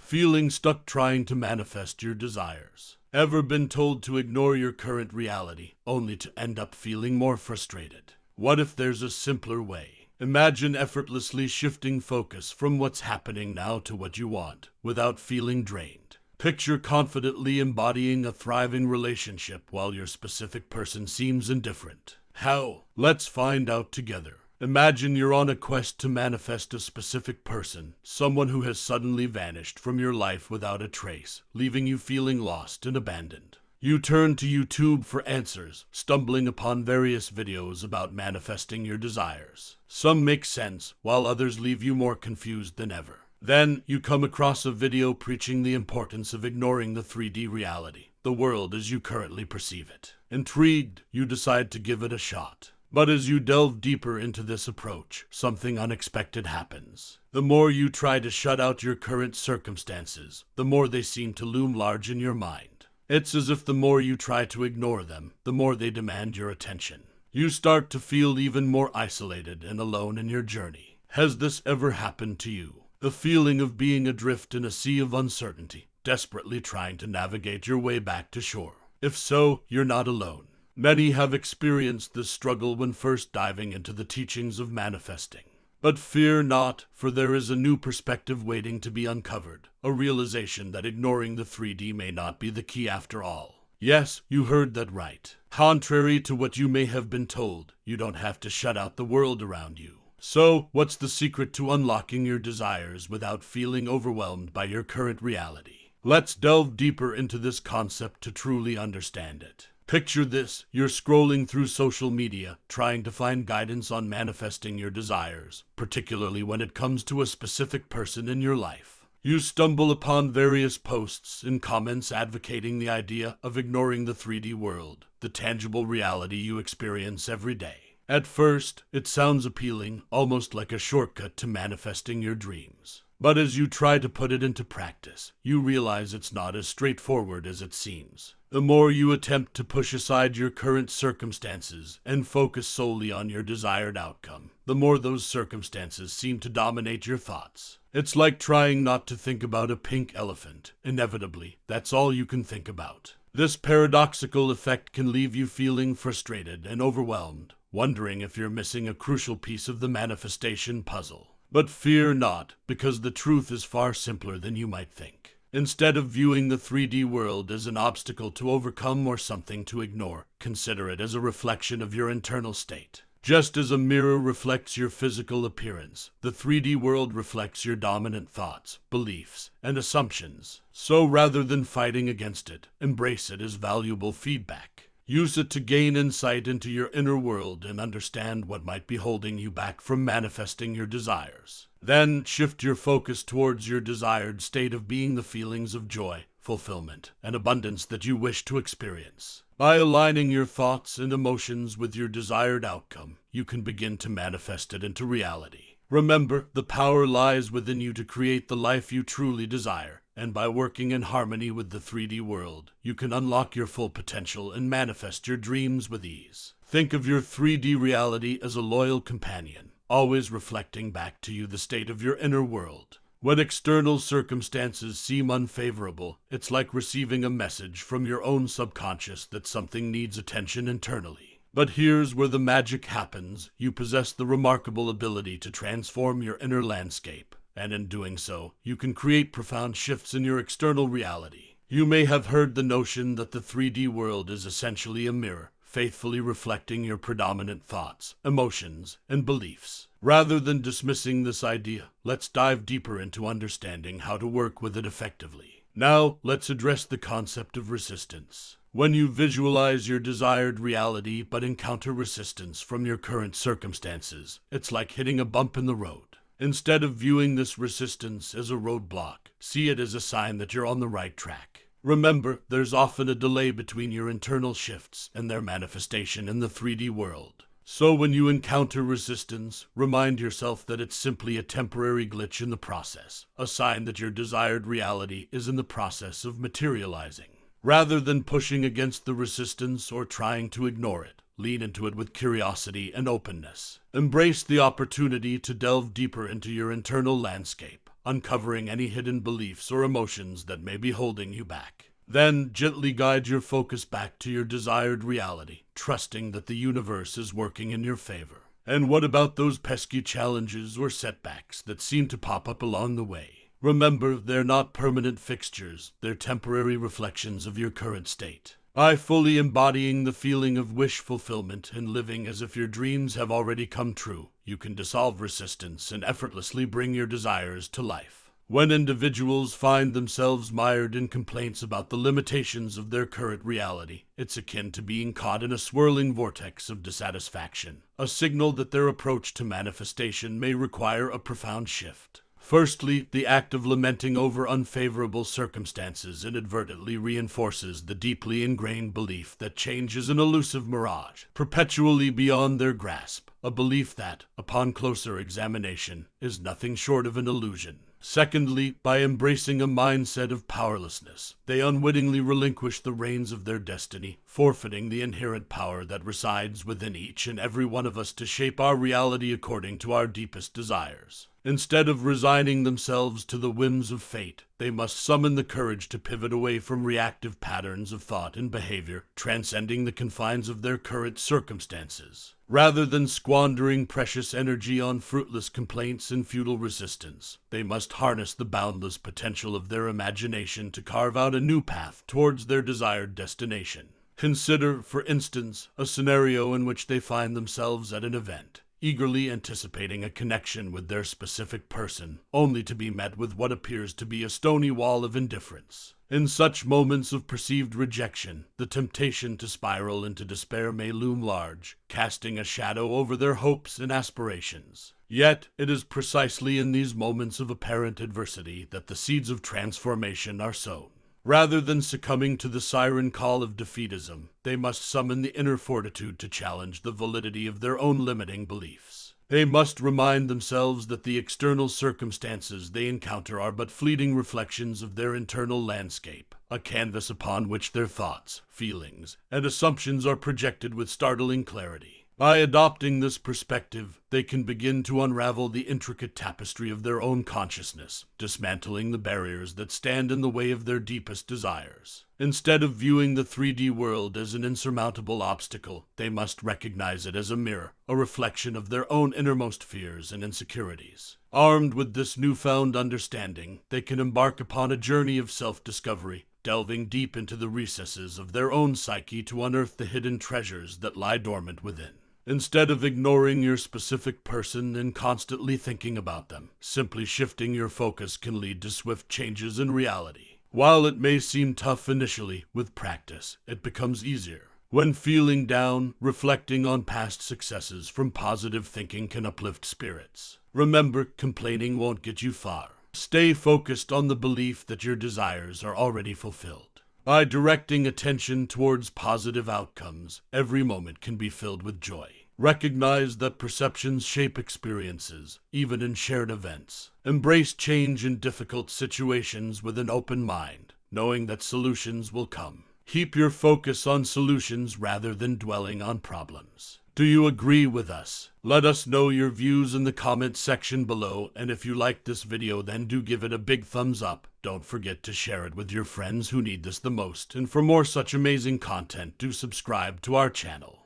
Feeling stuck trying to manifest your desires. Ever been told to ignore your current reality, only to end up feeling more frustrated? What if there's a simpler way? Imagine effortlessly shifting focus from what's happening now to what you want, without feeling drained. Picture confidently embodying a thriving relationship while your specific person seems indifferent. How? Let's find out together. Imagine you're on a quest to manifest a specific person, someone who has suddenly vanished from your life without a trace, leaving you feeling lost and abandoned. You turn to YouTube for answers, stumbling upon various videos about manifesting your desires. Some make sense, while others leave you more confused than ever. Then, you come across a video preaching the importance of ignoring the 3D reality, the world as you currently perceive it. Intrigued, you decide to give it a shot. But as you delve deeper into this approach, something unexpected happens. The more you try to shut out your current circumstances, the more they seem to loom large in your mind. It's as if the more you try to ignore them, the more they demand your attention. You start to feel even more isolated and alone in your journey. Has this ever happened to you? The feeling of being adrift in a sea of uncertainty, desperately trying to navigate your way back to shore. If so, you're not alone. Many have experienced this struggle when first diving into the teachings of manifesting. But fear not, for there is a new perspective waiting to be uncovered, a realization that ignoring the 3D may not be the key after all. Yes, you heard that right. Contrary to what you may have been told, you don't have to shut out the world around you. So, what's the secret to unlocking your desires without feeling overwhelmed by your current reality? Let's delve deeper into this concept to truly understand it. Picture this, you're scrolling through social media, trying to find guidance on manifesting your desires, particularly when it comes to a specific person in your life. You stumble upon various posts and comments advocating the idea of ignoring the 3D world, the tangible reality you experience every day. At first, it sounds appealing, almost like a shortcut to manifesting your dreams. But as you try to put it into practice, you realize it's not as straightforward as it seems. The more you attempt to push aside your current circumstances and focus solely on your desired outcome, the more those circumstances seem to dominate your thoughts. It's like trying not to think about a pink elephant. Inevitably, that's all you can think about. This paradoxical effect can leave you feeling frustrated and overwhelmed, wondering if you're missing a crucial piece of the manifestation puzzle. But fear not, because the truth is far simpler than you might think. Instead of viewing the 3D world as an obstacle to overcome or something to ignore, consider it as a reflection of your internal state. Just as a mirror reflects your physical appearance, the 3D world reflects your dominant thoughts, beliefs, and assumptions. So rather than fighting against it, embrace it as valuable feedback. Use it to gain insight into your inner world and understand what might be holding you back from manifesting your desires. Then shift your focus towards your desired state of being, the feelings of joy, fulfillment, and abundance that you wish to experience. By aligning your thoughts and emotions with your desired outcome, you can begin to manifest it into reality. Remember, the power lies within you to create the life you truly desire. And by working in harmony with the 3D world, you can unlock your full potential and manifest your dreams with ease. Think of your 3D reality as a loyal companion, always reflecting back to you the state of your inner world. When external circumstances seem unfavorable, it's like receiving a message from your own subconscious that something needs attention internally. But here's where the magic happens. You possess the remarkable ability to transform your inner landscape. And in doing so, you can create profound shifts in your external reality. You may have heard the notion that the 3D world is essentially a mirror, faithfully reflecting your predominant thoughts, emotions, and beliefs. Rather than dismissing this idea, let's dive deeper into understanding how to work with it effectively. Now, let's address the concept of resistance. When you visualize your desired reality but encounter resistance from your current circumstances, it's like hitting a bump in the road. Instead of viewing this resistance as a roadblock, see it as a sign that you're on the right track. Remember, there's often a delay between your internal shifts and their manifestation in the 3D world. So when you encounter resistance, remind yourself that it's simply a temporary glitch in the process, a sign that your desired reality is in the process of materializing. Rather than pushing against the resistance or trying to ignore it, lean into it with curiosity and openness. Embrace the opportunity to delve deeper into your internal landscape, uncovering any hidden beliefs or emotions that may be holding you back. Then gently guide your focus back to your desired reality, trusting that the universe is working in your favor. And what about those pesky challenges or setbacks that seem to pop up along the way? Remember, they're not permanent fixtures, they're temporary reflections of your current state. By fully embodying the feeling of wish fulfillment and living as if your dreams have already come true, you can dissolve resistance and effortlessly bring your desires to life. When individuals find themselves mired in complaints about the limitations of their current reality, it's akin to being caught in a swirling vortex of dissatisfaction, a signal that their approach to manifestation may require a profound shift. Firstly, the act of lamenting over unfavorable circumstances inadvertently reinforces the deeply ingrained belief that change is an elusive mirage, perpetually beyond their grasp, a belief that, upon closer examination, is nothing short of an illusion. Secondly, by embracing a mindset of powerlessness, they unwittingly relinquish the reins of their destiny, forfeiting the inherent power that resides within each and every one of us to shape our reality according to our deepest desires. Instead of resigning themselves to the whims of fate, they must summon the courage to pivot away from reactive patterns of thought and behavior, transcending the confines of their current circumstances. Rather than squandering precious energy on fruitless complaints and futile resistance, they must harness the boundless potential of their imagination to carve out a new path towards their desired destination. Consider, for instance, a scenario in which they find themselves at an event, eagerly anticipating a connection with their specific person, only to be met with what appears to be a stony wall of indifference. In such moments of perceived rejection, the temptation to spiral into despair may loom large, casting a shadow over their hopes and aspirations. Yet, it is precisely in these moments of apparent adversity that the seeds of transformation are sown. Rather than succumbing to the siren call of defeatism, they must summon the inner fortitude to challenge the validity of their own limiting beliefs. They must remind themselves that the external circumstances they encounter are but fleeting reflections of their internal landscape, a canvas upon which their thoughts, feelings, and assumptions are projected with startling clarity. By adopting this perspective, they can begin to unravel the intricate tapestry of their own consciousness, dismantling the barriers that stand in the way of their deepest desires. Instead of viewing the 3D world as an insurmountable obstacle, they must recognize it as a mirror, a reflection of their own innermost fears and insecurities. Armed with this newfound understanding, they can embark upon a journey of self-discovery, delving deep into the recesses of their own psyche to unearth the hidden treasures that lie dormant within. Instead of ignoring your specific person and constantly thinking about them, simply shifting your focus can lead to swift changes in reality. While it may seem tough initially, with practice, it becomes easier. When feeling down, reflecting on past successes from positive thinking can uplift spirits. Remember, complaining won't get you far. Stay focused on the belief that your desires are already fulfilled. By directing attention towards positive outcomes, every moment can be filled with joy. Recognize that perceptions shape experiences, even in shared events. Embrace change in difficult situations with an open mind, knowing that solutions will come. Keep your focus on solutions rather than dwelling on problems. Do you agree with us? Let us know your views in the comments section below, and if you liked this video, then do give it a big thumbs up. Don't forget to share it with your friends who need this the most, and for more such amazing content, do subscribe to our channel.